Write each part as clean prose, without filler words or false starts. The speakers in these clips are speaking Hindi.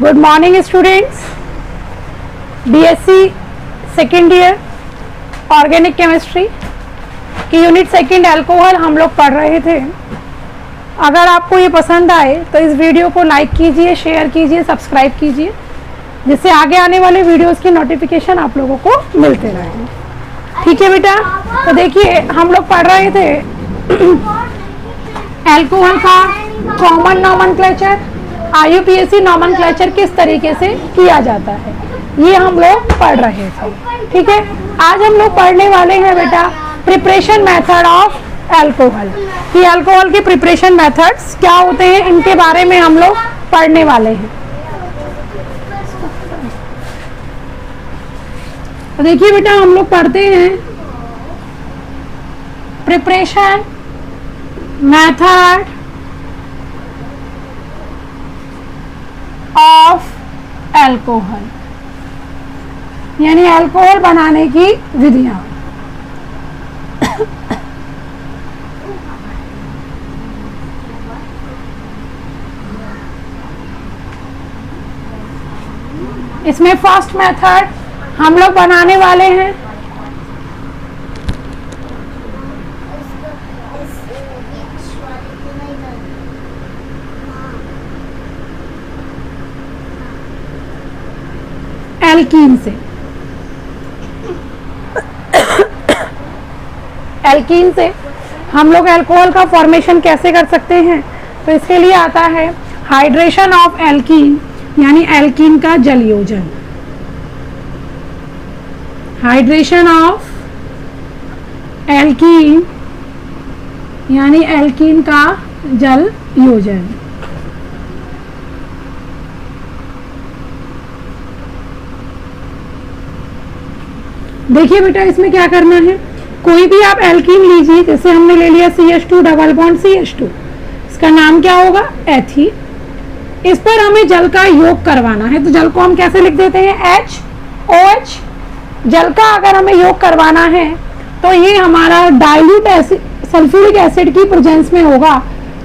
Good morning students. BSc second year organic chemistry की यूनिट सेकेंड अल्कोहल हम लोग पढ़ रहे थे। अगर आपको ये पसंद आए तो इस वीडियो को लाइक कीजिए, शेयर कीजिए, सब्सक्राइब कीजिए, जिससे आगे आने वाले वीडियोस की नोटिफिकेशन आप लोगों को मिलते रहे। ठीक है बेटा, तो देखिए हम लोग पढ़ रहे थे अल्कोहल का कॉमन नॉमेनक्लेचर, आईयूपीएसी नॉमेनक्लेचर किस तरीके से किया जाता है, ये हम लोग पढ़ रहे थे। ठीक है, आज हम लोग पढ़ने वाले हैं बेटा प्रिपरेशन मेथड ऑफ अल्कोहल, कि अल्कोहल के प्रिपरेशन मेथड्स क्या होते हैं, इनके बारे में हम लोग पढ़ने वाले हैं। तो देखिए बेटा, हम लोग पढ़ते हैं प्रिपरेशन मेथड ऑफ अल्कोहल, यानी अल्कोहल बनाने की विधियां। इसमें फर्स्ट मेथड हम लोग बनाने वाले हैं एल्कीन से। एल्कीन से हम लोग अल्कोहल का फॉर्मेशन कैसे कर सकते हैं, तो इसके लिए आता है हाइड्रेशन ऑफ एल्कीन, यानी एल्कीन का जल योजन। हाइड्रेशन ऑफ एल्कीन यानी एल्कीन का जल योजन। देखिए बेटा, इसमें क्या करना है, कोई भी आप एल्कीन लीजिए, जैसे हमने ले लिया CH2 डबल बॉन्ड CH2, इसका नाम क्या होगा, एथीन। इस पर हमें जल का योग करवाना है, तो जल को हम कैसे लिख देते हैं, HOH। जल का अगर हमें योग करवाना है तो ये हमारा डाइल्यूट एसिड, सल्फ्यूरिक एसिड की प्रेजेंस में होगा,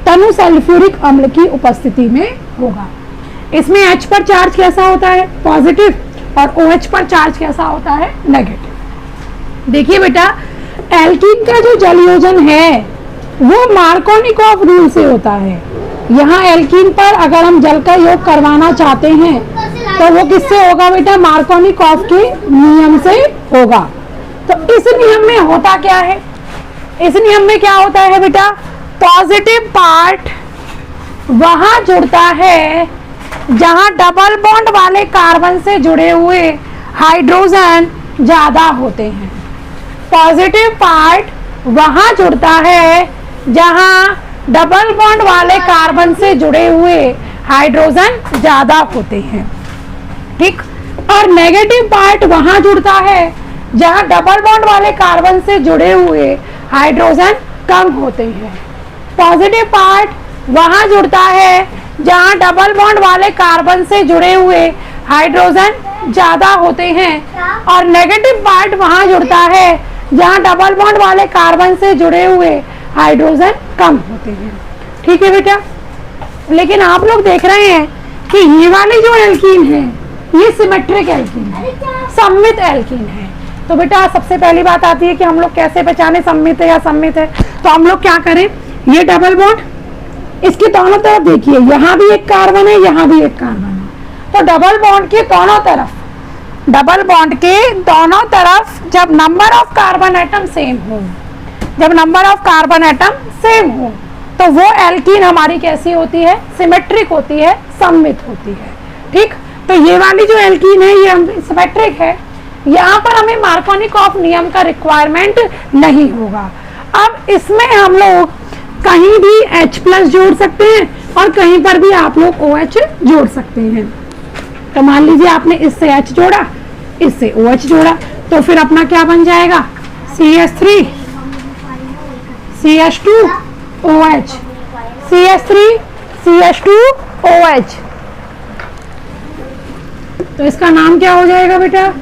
तनु सल्फ्यूरिक अम्ल की उपस्थिति में होगा। इसमें H पर चार्ज कैसा होता है, पॉजिटिव, और OH पर चार्ज कैसा होता है, नेगेटिव। देखिए बेटा, एल्कीन का जो जल योजन है वो मार्कोनिकॉफ रूल से होता है। यहाँ एल्कीन पर अगर हम जल का योग करवाना चाहते हैं तो वो किससे होगा बेटा, मार्कोनिकॉफ के नियम से होगा। तो इस नियम में होता क्या है, इस नियम में क्या होता है बेटा, पॉजिटिव पार्ट वहां जुड़ता है जहां डबल बॉन्ड वाले कार्बन से जुड़े हुए हाइड्रोजन ज्यादा होते हैं। पॉजिटिव पार्ट वहां जुड़ता है जहां डबल बॉन्ड वाले कार्बन से जुड़े हुए हाइड्रोजन ज्यादा होते हैं, ठीक। और नेगेटिव पार्ट वहां जुड़ता है जहां डबल बॉन्ड वाले कार्बन से जुड़े हुए हाइड्रोजन कम होते हैं। पॉजिटिव पार्ट वहां जुड़ता है जहां डबल बॉन्ड वाले कार्बन से जुड़े हुए हाइड्रोजन ज्यादा होते हैं, और नेगेटिव पार्ट वहां जुड़ता है जहां डबल बॉन्ड वाले कार्बन से जुड़े हुए हाइड्रोजन कम होते हैं। ठीक है बेटा, लेकिन आप लोग देख रहे हैं कि ये वाली जो एल्कीन है ये सिमेट्रिक एल्कीन है, सममित एल्कीन है। तो बेटा सबसे पहली बात आती है कि हम लोग कैसे पहचाने सममित है या सममित है। तो हम लोग क्या करें, ये डबल बॉन्ड, इसके दोनों तरफ देखिए, यहाँ भी एक कार्बन है, यहाँ भी एक कार्बन है। तो डबल बॉन्ड के दोनों तरफ, डबल बॉन्ड के दोनों तरफ जब number of carbon atom same हो, जब number of carbon atom same हो, तो वो एल्कीन हमारी कैसी होती है, सिमेट्रिक होती है, सममित होती है। ठीक, तो ये वाली जो एल्कीन है ये सिमेट्रिक है, यहाँ पर हमें मार्कोनिकॉफ नियम का रिक्वायरमेंट नहीं होगा। अब इसमें हम लोग कहीं भी H+ जोड़ सकते हैं और कहीं पर भी आप लोग OH जोड़ सकते हैं। तो मान लीजिए आपने इससे H जोड़ा, इससे OH जोड़ा, तो फिर अपना क्या बन जाएगा, CH3 CH2 OH, CH3 CH2 OH। तो इसका नाम क्या हो जाएगा बेटा,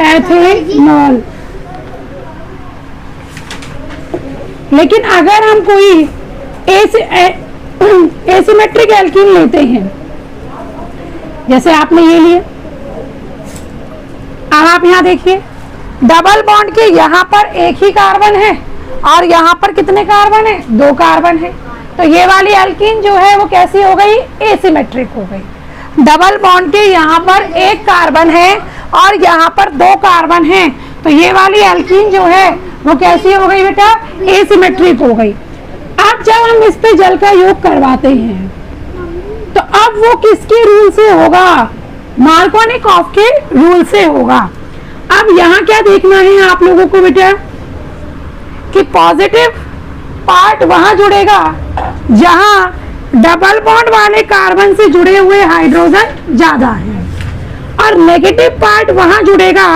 एथेनॉल। लेकिन अगर हम कोई एसिमेट्रिक एल्कीन लेते हैं, जैसे आपने ये लिए। अब आप यहाँ देखिए, डबल बॉन्ड के यहाँ पर एक ही कार्बन है और यहाँ पर कितने कार्बन है? 2 कार्बन है। तो ये वाली एल्कीन जो है वो कैसी हो गई? एसिमेट्रिक हो गई। डबल बॉन्ड के यहाँ पर एक कार्बन है और यहाँ पर 2 कार्बन है, तो ये वाली एल्कीन जो है वो कैसी हो गई बेटा? एसिमेट्रिक हो गई। अब जब हम इस पे जल का योग करवाते हैं तो अब वो किसके रूल से होगा? मार्कोनिकॉफ के रूल से होगा। अब यहाँ क्या देखना है आप लोगों को बेटा कि पॉजिटिव पार्ट वहां जुड़ेगा जहां डबल बॉन्ड वाले कार्बन से जुड़े हुए हाइड्रोजन ज्यादा है, और नेगेटिव पार्ट वहां जुड़ेगा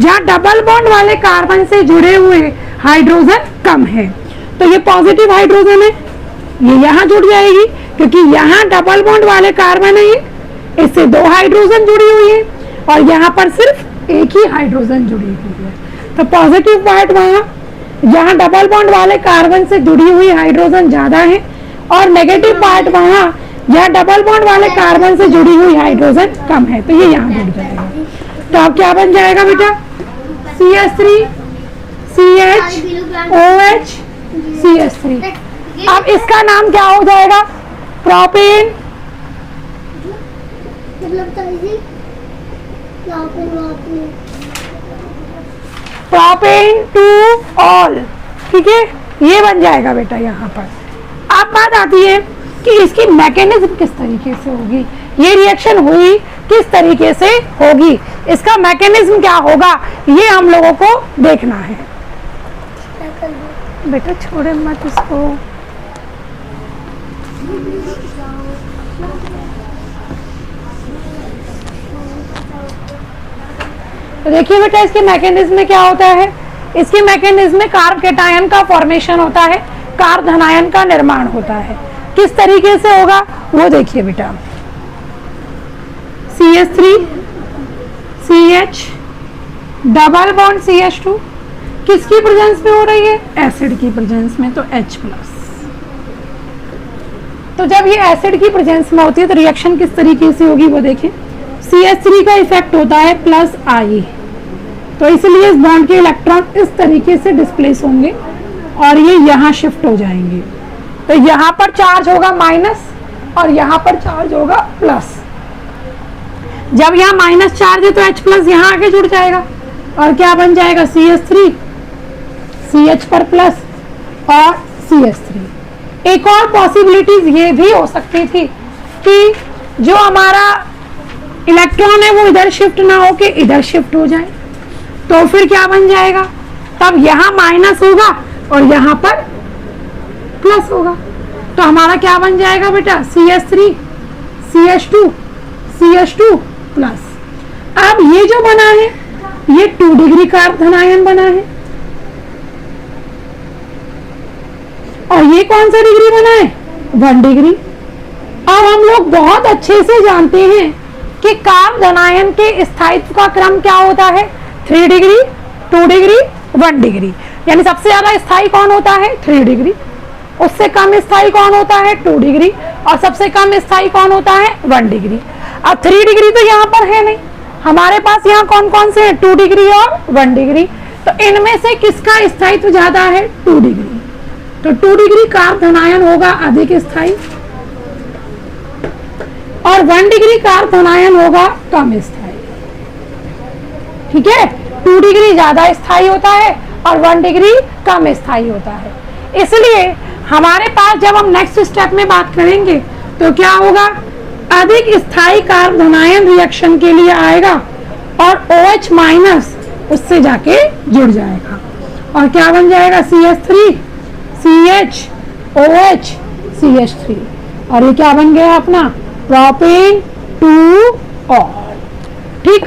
जहां डबल बॉन्ड वाले कार्बन से जुड़े हुए हाइड्रोजन कम है। तो ये पॉजिटिव हाइड्रोजन है, ये यहाँ जुड़ जाएगी क्योंकि यहाँ डबल बॉन्ड वाले कार्बन है, इससे 2 हाइड्रोजन जुड़ी हुई है और यहाँ पर सिर्फ एक ही हाइड्रोजन जुड़ी हुई है। तो पॉजिटिव पार्ट वहाँ जहाँ डबल बॉन्ड वाले कार्बन से जुड़ी हुई हाइड्रोजन ज्यादा है, और नेगेटिव पार्ट वहाँ जहाँ डबल बॉन्ड वाले कार्बन से जुड़ी हुई हाइड्रोजन कम है, तो ये यहाँ जुड़ जाएगा। तो अब क्या बन जाएगा बेटा? CH3 CH OH CH3। अब इसका नाम क्या हो जाएगा? प्रोपेन। प्रोपेन टू ऑल, ठीक है, ये बन जाएगा बेटा यहाँ पर। अब बात आती है कि इसकी मैकेनिज्म किस तरीके से होगी, ये रिएक्शन हुई किस तरीके से होगी, इसका मैकेनिज्म क्या होगा, ये हम लोगों को देखना है। बेटा छोड़े मत इसको। तो देखिए बेटा इसके मैकेनिज्म में क्या होता है। इसके मैकेनिज्म में कार्ब कैटायन का फॉर्मेशन होता है, कार्ब धनायन का निर्माण होता है। किस तरीके से होगा वो देखिए बेटा। CH3 CH double bond CH2 किसकी प्रेजेंस में हो रही है? एसिड की प्रेजेंस में, तो H+। तो जब ये एसिड की प्रेजेंस में होती है तो रिएक्शन किस तरीके से होगी वो देखें। CH3 का इफेक्ट होता है +I, तो इसलिए इस बॉन्ड के इलेक्ट्रॉन इस तरीके से डिस्प्लेस होंगे और ये यहाँ शिफ्ट हो जाएंगे। तो यहाँ पर चार्ज होगा माइनस और यहाँ पर चार्ज होगा प्लस। जब यहाँ माइनस चार्ज है तो H+ यहाँ आके जुड़ जाएगा और क्या बन जाएगा? CH3 CH पर प्लस और CH3। एक और पॉसिबिलिटीज ये भी हो सकती थी कि जो हमारा इलेक्ट्रॉन है वो इधर शिफ्ट ना होके इधर शिफ्ट हो जाए, तो फिर क्या बन जाएगा? तब यहाँ माइनस होगा और यहाँ पर प्लस होगा, तो हमारा क्या बन जाएगा बेटा? CH3 CH2 CH2 plus. अब ये जो बना है ये 2 डिग्री कार्ब धनायन बना है, और ये कौन सा डिग्री बना है? 1 डिग्री। अब हम लोग बहुत अच्छे से जानते हैं कि कार्ब धनायन के स्थायित्व का क्रम क्या होता है? 3 डिग्री 2 डिग्री 1 डिग्री। यानी सबसे ज्यादा स्थायी कौन होता है? 3 डिग्री। उससे कम स्थायी कौन होता है? 2 डिग्री। और सबसे कम स्थायी कौन होता है? 1 डिग्री। अब 3 डिग्री तो यहाँ पर है नहीं, हमारे पास यहाँ कौन कौन से है? 2 डिग्री और 1 डिग्री। तो इनमें से किसका स्थायित्व ज्यादा है? 2 डिग्री। तो 2 डिग्री कार्ब धनायन होगा अधिक स्थायी और 1 डिग्री कार्ब धनायन होगा कम स्थायी। ठीक है, 2 डिग्री ज्यादा स्थायी होता है और 1 डिग्री कम स्थायी होता है। इसलिए हमारे पास जब हम नेक्स्ट स्टेप में बात करेंगे तो क्या होगा? अधिक स्थायी कार्ब धनायन रिएक्शन के लिए आएगा और OH- उससे जाके जुड़ जाएगा और क्या बन जाएगा? CH3 CH OH CH3। और ये क्या बन गया अपना? Propane two all. ठीक,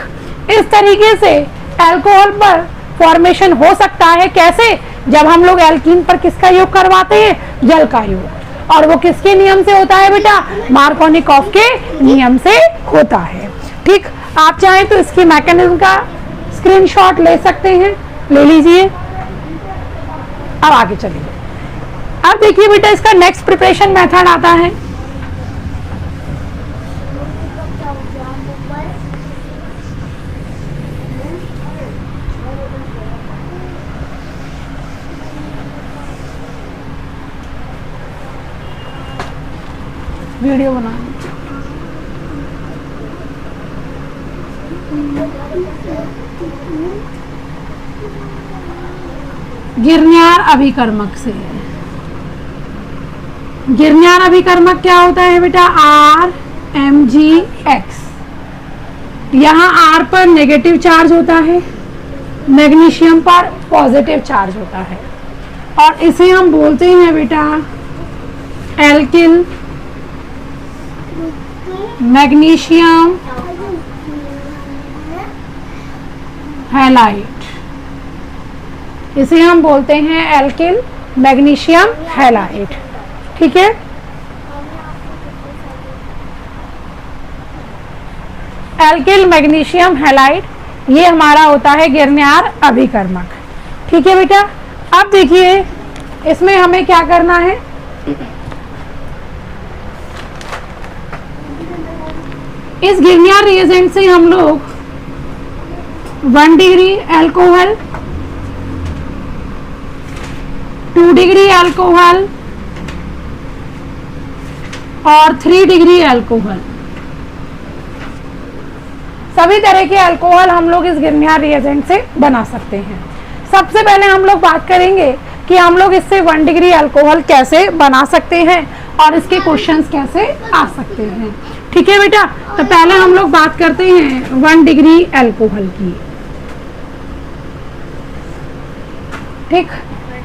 इस तरीके से अल्कोहल पर फॉर्मेशन हो सकता है। कैसे? जब हम लोग एल्कीन पर किसका योग करवाते हैं? जल का योग। और वो किसके नियम से होता है बेटा? मार्कोनिकॉफ के नियम से होता है। ठीक, आप चाहें तो इसकी मैकेनिज्म का स्क्रीनशॉट ले सकते हैं, ले लीजिए। अब आगे चलिए। अब देखिए बेटा इसका नेक्स्ट प्रिपरेशन मेथड आता है। वीडियो बना। गिरन्यार अभिकर्मक से, गिरन्यार अभिकर्मक क्या होता है बेटा? RMgX। यहाँ R पर नेगेटिव चार्ज होता है, मैग्नीशियम पर पॉजिटिव चार्ज होता है, और इसे हम बोलते हैं बेटा एल्किल मैग्नीशियम हैलाइड। इसे हम बोलते हैं एल्किल मैग्नीशियम हैलाइड। ठीक है, एल्किल मैग्नीशियम हैलाइड ये हमारा होता है गिरन्यार अभिकर्मक। ठीक है बेटा, अब देखिए इसमें हमें क्या करना है। इस गिरन्यार रिएजेंट से हम लोग 1 डिग्री अल्कोहल, 2 डिग्री अल्कोहल और 3 डिग्री अल्कोहल, सभी तरह के अल्कोहल हम लोग इस गिरन्यार रिएजेंट से बना सकते हैं। सबसे पहले हम लोग बात करेंगे कि हम लोग इससे 1 डिग्री अल्कोहल कैसे बना सकते हैं और इसके क्वेश्चंस कैसे आ सकते हैं। ठीक है बेटा, तो पहले हम लोग बात करते हैं 1 डिग्री अल्कोहल की। ठीक,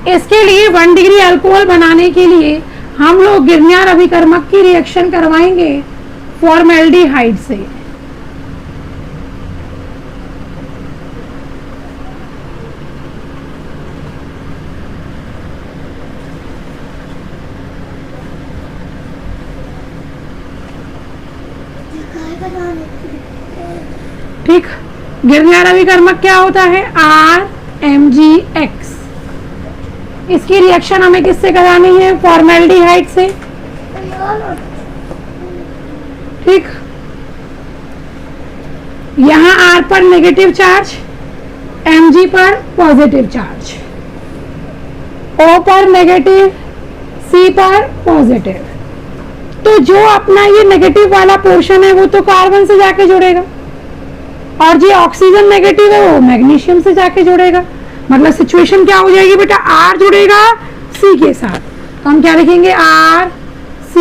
इसके लिए 1 डिग्री अल्कोहल बनाने के लिए हम लोग गिरन्यार अभिकर्मक की रिएक्शन करवाएंगे फॉर्मेल्डिहाइड से। ठीक, गिरन्यार अभिकर्मक क्या होता है? RMgX। इसकी रिएक्शन हमें किससे करानी है? फॉर्मेल्डिहाइड से। ठीक, यहाँ R पर नेगेटिव चार्ज, Mg पर पॉजिटिव चार्ज, O पर नेगेटिव, C पर पॉजिटिव। तो जो अपना ये नेगेटिव वाला पोर्शन है वो तो कार्बन से जाके जुड़ेगा, और जो ऑक्सीजन नेगेटिव है वो मैग्नीशियम से जाके जुड़ेगा। मतलब सिचुएशन क्या हो जाएगी बेटा? R जुड़ेगा C के साथ, तो हम क्या लिखेंगे? R C,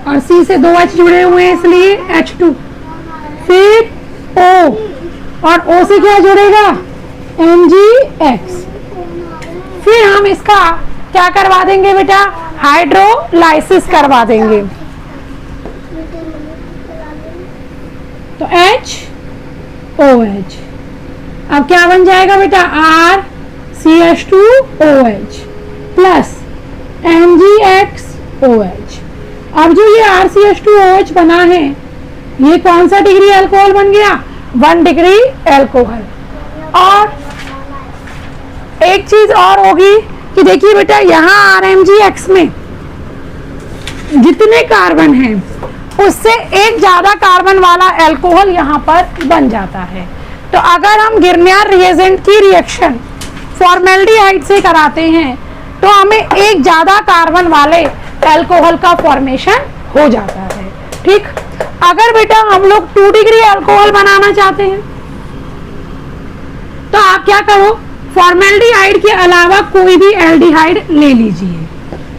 और C से 2 H जुड़े हुए हैं इसलिए H2, फिर O, और O से क्या जुड़ेगा? MgX। फिर हम इसका क्या करवा देंगे बेटा? हाइड्रोलाइसिस करवा देंगे। तो HOH, अब क्या बन जाएगा बेटा? RCH2OH plus MgXOH। अब जो ये RCH2OH बना है ये कौन सा डिग्री अल्कोहल बन गया? 1 डिग्री अल्कोहल। और एक चीज और होगी कि देखिए बेटा यहाँ RMgX में जितने कार्बन हैं उससे एक ज्यादा कार्बन वाला अल्कोहल यहाँ पर बन जाता है। तो अगर हम गिरन्यार रिएजेंट की रिएक्शन फॉर्मेल्डिहाइड से कराते हैं तो हमें एक ज्यादा कार्बन वाले अल्कोहल का फॉर्मेशन हो जाता है। ठीक, अगर बेटा हम लोग 2 डिग्री अल्कोहल बनाना चाहते हैं तो आप क्या करो? फॉर्मेल्डिहाइड के अलावा कोई भी एल्डिहाइड ले लीजिए।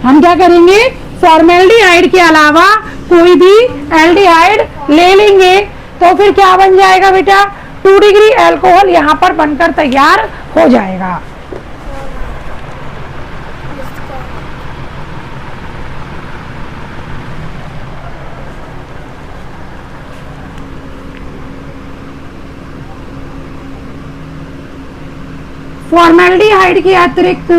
हम क्या करेंगे? फॉर्मेल्डिहाइड के अलावा कोई भी एल्डिहाइड ले लेंगे, तो फिर क्या बन जाएगा बेटा? 2 डिग्री अल्कोहल यहाँ पर बनकर तैयार हो जाएगा। फॉर्मेल्डिहाइड के अतिरिक्त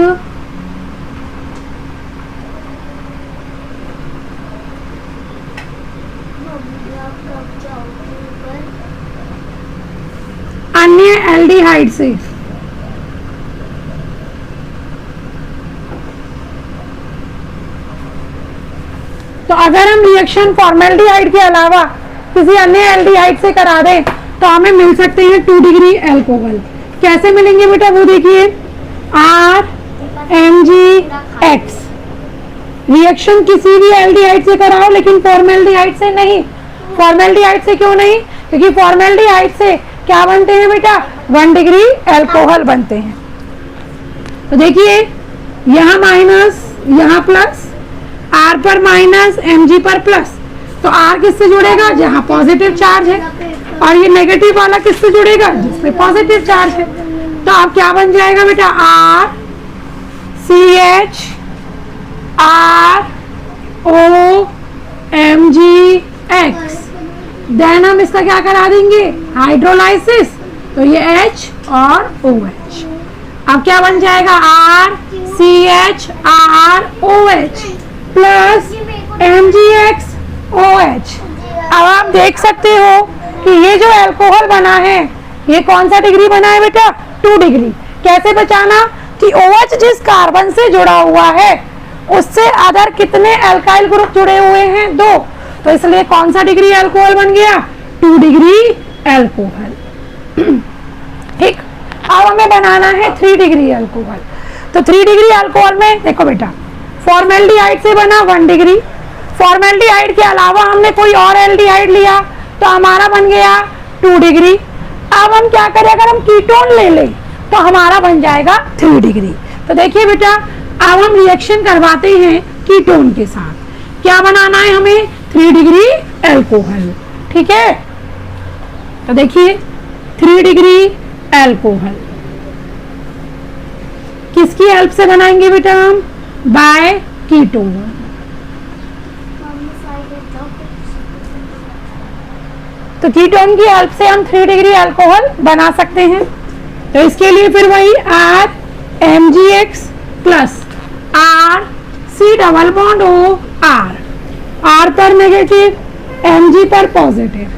अन्य एल्डिहाइड से तो अगर हम रिएक्शन फॉर्मेल्डिहाइड के अलावा किसी अन्य एल्डिहाइड से करा दें तो हमें मिल सकते हैं 2 डिग्री अल्कोहल। कैसे मिलेंगे बेटा? वो देखिए RMgX रिएक्शन किसी भी एल्डिहाइड से कराओ, लेकिन फॉर्मेल्डिहाइड से नहीं। फॉर्मेल्डिहाइड से क्यों नहीं? क्योंकि फॉर्मेल्डिहाइड से क्या बनते हैं बेटा? 1 डिग्री अल्कोहल बनते हैं। तो देखिए यहाँ माइनस, यहाँ प्लस, R पर माइनस, Mg पर प्लस। तो R किससे जुड़ेगा? जहाँ पॉजिटिव चार्ज है, और ये नेगेटिव वाला किससे जुड़ेगा? जिसमें पॉजिटिव चार्ज है। तो अब क्या बन जाएगा बेटा? R CH RO MgX। Then हम इसका क्या करा देंगे? हाइड्रोलाइसिस। तो ये H और OH। अब क्या बन जाएगा? RCH ROH प्लस MgX अब आप देख सकते हो कि ये जो अल्कोहल बना है, ये कौन सा डिग्री बना है बेटा? 2 डिग्री। कैसे बचाना? कि OH जिस कार्बन से जुड़ा हुआ है उससे अदर कितने अल्काइल ग्रुप जुड़े हुए हैं? 2। तो इसलिए कौन सा डिग्री अल्कोहल बन गया? 2 डिग्री अल्कोहल। ठीक। अब हमें बनाना है 3 डिग्री अल्कोहल। तो 3 डिग्री अल्कोहल में देखो बेटा, फॉर्मेल्डिहाइड से बना 1 डिग्री। फॉर्मेल्डिहाइड के अलावा हमने कोई और एल्डिहाइड लिया तो हमारा बन गया 2 डिग्री। अब हम क्या करें? अगर हम कीटोन ले लें तो हमारा बन जाएगा 3 डिग्री। तो देखिए बेटा, अब हम रिएक्शन करवाते हैं कीटोन के साथ। क्या बनाना है हमें? 3 डिग्री अल्कोहल। ठीक है। तो देखिए 3 डिग्री अल्कोहल किसकी हेल्प से बनाएंगे बेटा? हम बाय कीटोन। तो कीटोन की हेल्प से हम 3 डिग्री अल्कोहल बना सकते हैं। तो इसके लिए फिर वही R MgX plus R C double bond O R पर नेगेटिव, Mg पर पॉजिटिव,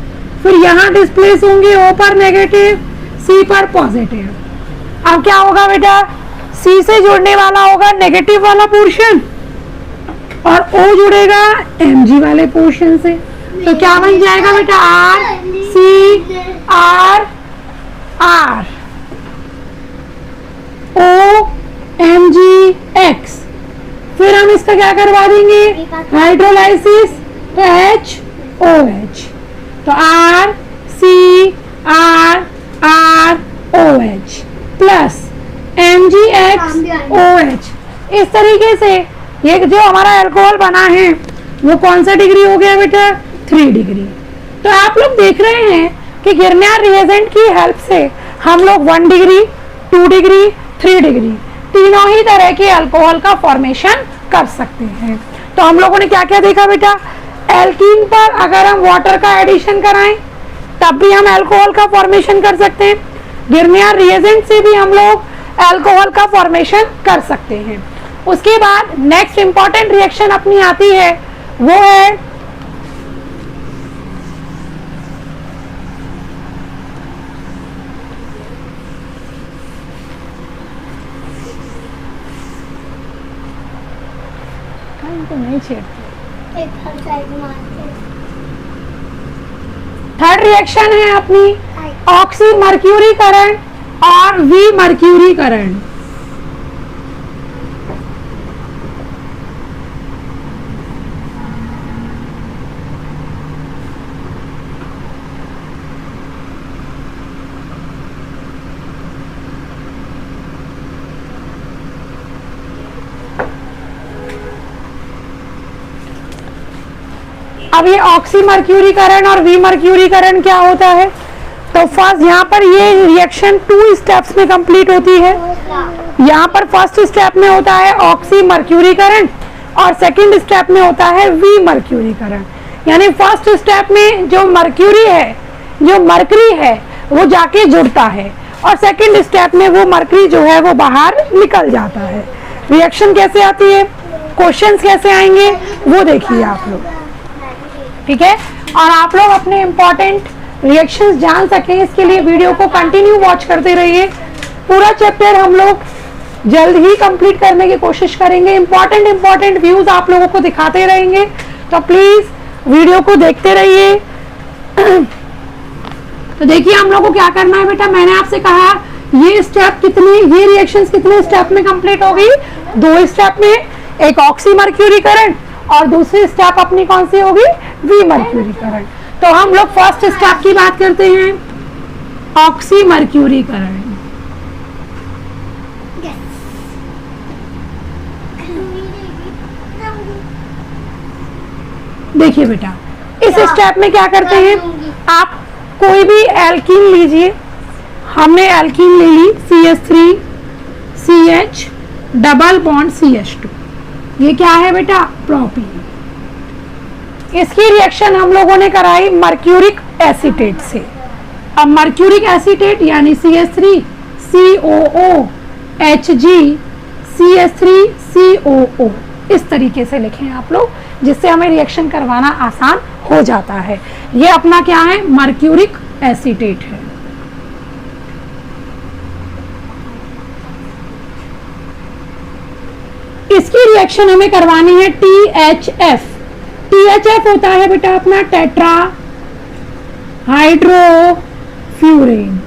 फिर यहाँ डिस्प्लेस होंगे O पर नेगेटिव, C पर पॉजिटिव। अब क्या होगा बेटा? C से जुड़ने वाला होगा नेगेटिव वाला पोर्शन और O जुड़ेगा Mg वाले पोर्शन से। तो क्या बन जाएगा बेटा? R C R R O MgX। फिर हम इसका क्या करवा देंगे? हाइड्रोलाइसिस। तो HOH। तो R C R R OH plus MgX OH। इस तरीके से ये जो हमारा अल्कोहल बना है वो कौन सा डिग्री हो गया बेटा? 3 डिग्री। तो आप लोग देख रहे हैं कि गिरनियर रिएजेंट की हेल्प से हम लोग 1 डिग्री, 2 डिग्री, 3 डिग्री तीनों ही तरह के अल्कोहल का फॉर्मेशन कर सकते हैं। तो हम लोगों ने क्या क्या देखा बेटा? एल्कीन पर अगर हम वाटर का एडिशन कराएं तब भी हम अल्कोहल का फॉर्मेशन कर सकते हैं। गिरनियर रिएजेंट से भी हम लोग अल्कोहल का फॉर्मेशन कर सकते हैं। उसके बाद नेक्स्ट इंपॉर्टेंट रिएक्शन अपनी आती है, वो है तो नहीं छेड़ते। थर्ड रिएक्शन है अपनी ऑक्सी मर्क्यूरीकरण और वी मर्क्यूरीकरण। अब ये ऑक्सी मर्क्यूरीकरण और वी मर्क्यूरीकरण क्या होता है? तो फर्स्ट यहाँ पर ये रिएक्शन 2 स्टेप्स में कंप्लीट होती है। यहाँ पर फर्स्ट स्टेप में होता है ऑक्सी मर्क्यूरीकरण और सेकंड स्टेप में होता है वी मर्क्यूरीकरण। यानी फर्स्ट स्टेप में जो मर्क्यूरी है, जो मर्करी है, वो जाके जुड़ता है और सेकंड स्टेप में वो मर्करी जो है वो बाहर निकल जाता है। रिएक्शन कैसे आती है, क्वेश्चंस कैसे आएंगे, वो देखिए आप लोग। ठीक है, और आप लोग अपने इंपॉर्टेंट रिएक्शंस जान सकें इसके लिए वीडियो को कंटिन्यू वॉच करते रहिए। पूरा चैप्टर हम लोग जल्द ही कंप्लीट करने की कोशिश करेंगे। इंपॉर्टेंट व्यूज आप लोगों को दिखाते रहेंगे, तो प्लीज वीडियो को देखते रहिए। तो देखिए हम लोग को क्या करना है बेटा, मैंने आपसे कहा ये स्टेप कितने, ये रिएक्शंस कितने स्टेप में कंप्लीट हो गई? 2 स्टेप में। एक ऑक्सी मर्क्यूरी करंट और दूसरी स्टेप अपनी कौन सी होगी, वी मर्क्यूरी करंट। तो हम लोग फर्स्ट स्टेप की बात करते हैं, ऑक्सी मर्क्यूरी करंट। देखिए बेटा, इस स्टेप में क्या करते हैं, आप कोई भी एल्कीन लीजिए। हमने एल्कीन ले ली CH3 CH double bond CH2, ये क्या है बेटा, प्रोपीन। इसकी रिएक्शन हम लोगों ने कराई मर्क्यूरिक एसीटेट से। अब मर्क्यूरिक एसीटेट यानी CH3 COO Hg CH3 COO, इस तरीके से लिखें आप लोग, जिससे हमें रिएक्शन करवाना आसान हो जाता है। ये अपना क्या है, मर्क्यूरिक एसीटेट है। इसकी रिएक्शन हमें करवानी है THF। THF होता है बेटा अपना टेट्रा हाइड्रोफ्यूरेन।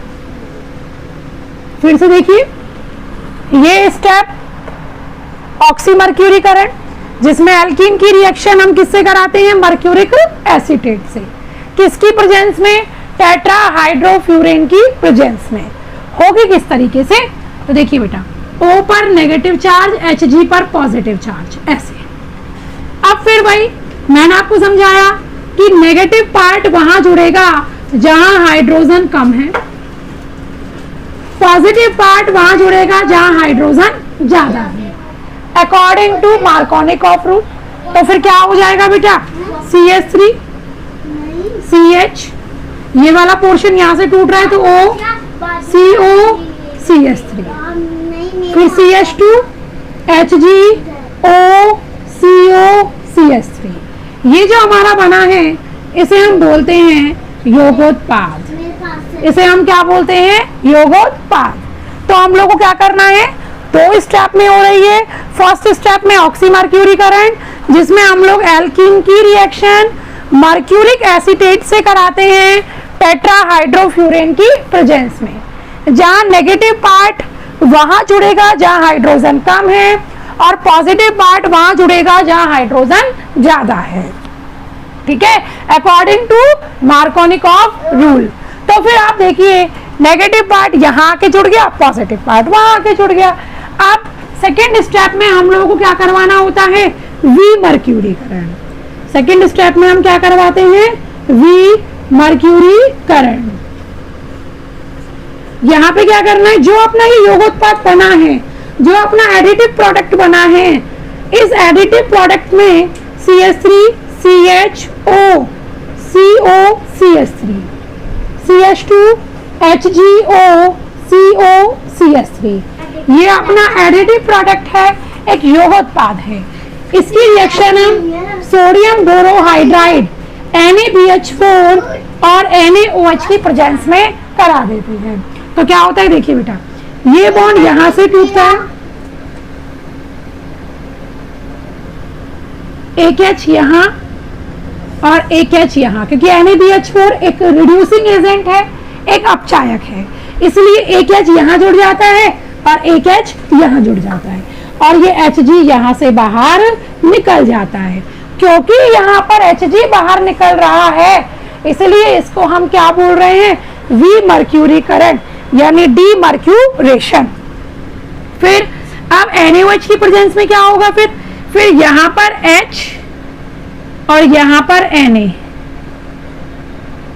फिर से देखिए, ये स्टेप ऑक्सी मर्क्यूरी करंट, जिसमें एल्कीन की रिएक्शन हम किससे कराते हैं, मर्क्यूरिक एसीटेट से। किसकी प्रेजेंस में, टेट्रा हाइड्रोफ्यूरेन की प्रेजेंस में। होगी किस तरीके से, तो देखिए बेटा, O पर नेगेटिव चार्ज, Hg पर पॉजिटिव चार्ज, ऐसे। अब फिर भाई मैंने आपको समझाया कि नेगेटिव पार्ट वहां जुड़ेगा जहां हाइड्रोजन कम है, पॉजिटिव पार्ट वहां जुड़ेगा जहां हाइड्रोजन ज्यादा है, अकॉर्डिंग टू मार्कोनिकॉफ रूल। तो फिर क्या हो जाएगा बेटा, CH3 CH, ये वाला पोर्शन यहां से टूट रहा है तो O CO CH3, फिर CH2 Hg O CO CH3। ये जो हमारा बना है इसे हम बोलते हैं योगोत्पाद। इसे हम क्या बोलते हैं, योगोत्पाद। तो हम लोग को क्या करना है, दो स्टेप में हो रही है। फर्स्ट स्टेप में ऑक्सी मर्क्यूरी करंट, जिसमें हम लोग एल्कीन की रिएक्शन मर्क्यूरिक एसीटेट से कराते हैं टेट्रा हाइड्रोफ्यूरेन की प्रेजेंस में। जहां नेगेटिव पार्ट वहां जुड़ेगा जहां हाइड्रोजन कम है, और पॉजिटिव पार्ट वहां जुड़ेगा जहां हाइड्रोजन ज्यादा है। ठीक है, अकॉर्डिंग टू मार्कोनिकॉफ रूल। तो फिर आप देखिए, नेगेटिव पार्ट यहाँ आके जुड़ गया, पॉजिटिव पार्ट वहां आके जुड़ गया। अब सेकेंड स्टेप में हम लोगों को क्या करवाना होता है, we mercury current. Second step में हम क्या करवाते हैं, वी मर्क्यूरी करंट। यहाँ पे क्या करना है, जो अपना ये योगोत्पाद बना है, जो अपना एडिटिव प्रोडक्ट बना है, इस एडिटिव प्रोडक्ट में CH3 CHO CO CH3 CH2 HgO CO CH3, ये अपना एडिटिव प्रोडक्ट है, एक योगोत्पाद है। इसकी रिएक्शन हम सोडियम बोरोहाइड्राइड NaBH4 और NaOH की प्रेजेंस में करा देते हैं। तो क्या होता है, देखिए बेटा, ये बॉन्ड यहां से टूटता है, एक H यहां और एक H यहां, क्योंकि NaBH4 एक रिड्यूसिंग एजेंट है, एक अपचायक है, इसलिए एक H यहां जुड़ जाता है और एक H यहां जुड़ जाता है, और ये Hg यहां से बाहर निकल जाता है। क्योंकि यहाँ पर Hg बाहर निकल रहा है, इसलिए इसको हम क्या बोल रहे हैं, वी मर्क्यूरी करंट, यानी डीमर्क्यूरेशन। फिर अब NaOH की प्रेजेंस में क्या होगा, फिर यहाँ पर H और यहाँ पर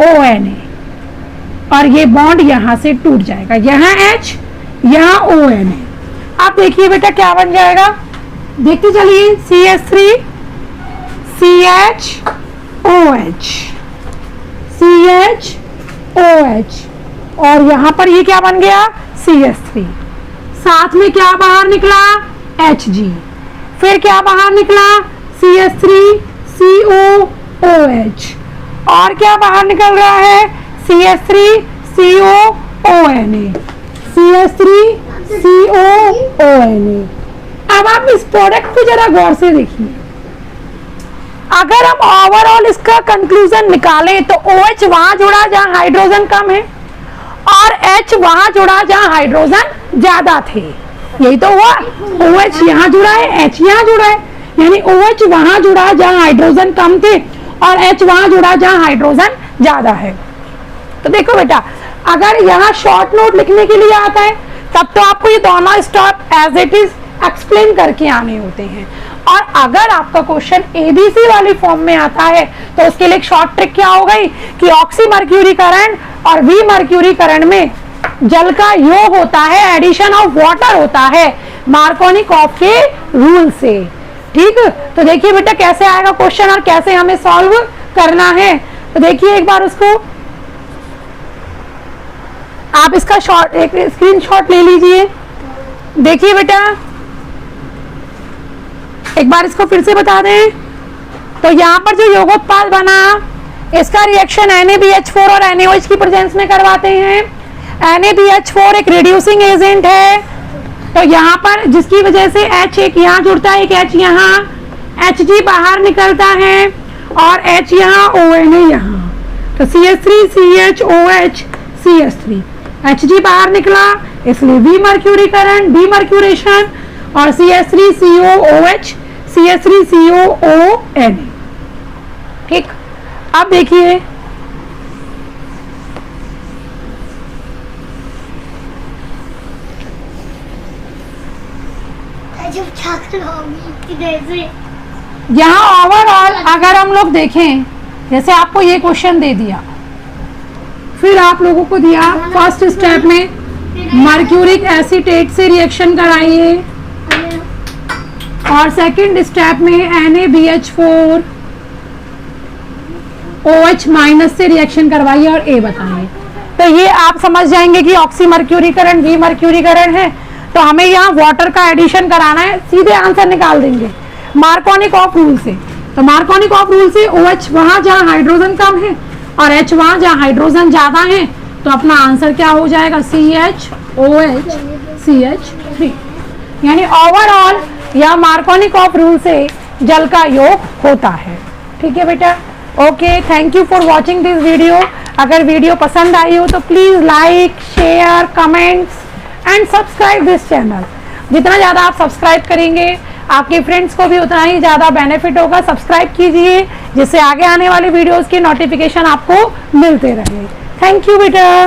ONA, और ये बॉन्ड यहां से टूट जाएगा, यहाँ H यहाँ ONA। अब देखिए बेटा क्या बन जाएगा, देखते चलिए, CH3 CHOH CHOH, और यहां पर ये क्या बन गया, CH3। साथ में क्या बाहर निकला, Hg। फिर क्या बाहर निकला, CH3 COOH, और क्या बाहर निकल रहा है, CH3 COONA CH3 COONA। अब आप इस प्रोडक्ट को जरा गौर से देखिए, अगर हम ओवरऑल इसका कंक्लूजन निकालें तो OH वहां जुड़ा जहां हाइड्रोजन कम है, और H वहां जुड़ा जहां हाइड्रोजन ज्यादा थे। यही तो हुआ, OH यहाँ जुड़ा है, H यहाँ जुड़ा है, यानी OH वहां जुड़ा जहां हाइड्रोजन कम थे और H वहां जुड़ा जहां हाइड्रोजन ज्यादा है। तो देखो बेटा, अगर यहाँ शॉर्ट नोट लिखने के लिए आता है तब तो आपको ये दोनों step as it is explain करके आने होते हैं, और अगर आपका क्वेश्चन ABC वाली फॉर्म में आता है तो उसके लिए एक शॉर्ट ट्रिक क्या हो गई कि ऑक्सी मर्क्यूरी करंट और V मर्क्यूरी करंट में जल का योग होता है, एडिशन ऑफ वाटर होता है मार्कोनिकॉफ के रूल से। ठीक, तो देखिए बेटा कैसे आएगा क्वेश्चन और कैसे हमें सॉल्व करना है। तो देखिए एक बार उसको आप इसका शॉर्ट एक स्क्रीनशॉट ले लीजिए। देखिए बेटा एक बार इसको फिर से बता दें, तो यहाँ पर जो योगोत्पाद बना इसका रिएक्शन NaBH4 और NaOH की प्रेजेंस में करवाते हैं। NaBH4 एक रिड्यूसिंग एजेंट है, तो यहाँ पर जिसकी वजह से H एक यहाँ जुड़ता है, एक H यहाँ, Hg बाहर निकलता है और H यहाँ, ONA यहाँ, तो CH3CHOH CH3, Hg बाहर निकला इसलिए V mercury current, B mercuration और CH3COOH CH3COONA। ठीक, अब देखिए यहाँ ओवरऑल अगर हम लोग देखें, जैसे आपको ये क्वेश्चन दे दिया, फिर आप लोगों को दिया फर्स्ट स्टेप में मर्क्यूरिक एसीटेट से रिएक्शन कराइए और सेकंड स्टेप में NaBH4 OH माइनस से रिएक्शन करवाइए और A बताइए। तो ये आप समझ जाएंगे कि oxy mercury current, V mercury current है, तो हमें यहाँ वाटर का एडिशन कराना है, सीधे आंसर निकाल देंगे मार्कोनिकॉफ रूल से। तो मार्कोनिकॉफ रूल से OH वहां जहां हाइड्रोजन कम है और H वहां जहां हाइड्रोजन ज्यादा है, तो अपना आंसर क्या हो जाएगा CHOH CH3। यानी ओवरऑल यह मार्कोनिकॉफ रूल से जल का योग होता है। ठीक है बेटा, okay, thank you for watching this video. अगर वीडियो पसंद आई हो तो please like, share, comments and subscribe this channel. जितना ज़्यादा आप सब्सक्राइब करेंगे आपके फ्रेंड्स को भी उतना ही ज़्यादा बेनिफिट होगा। सब्सक्राइब कीजिए जिससे आगे आने वाली वीडियोस की नोटिफिकेशन आपको मिलते रहे। थैंक यू बेटा।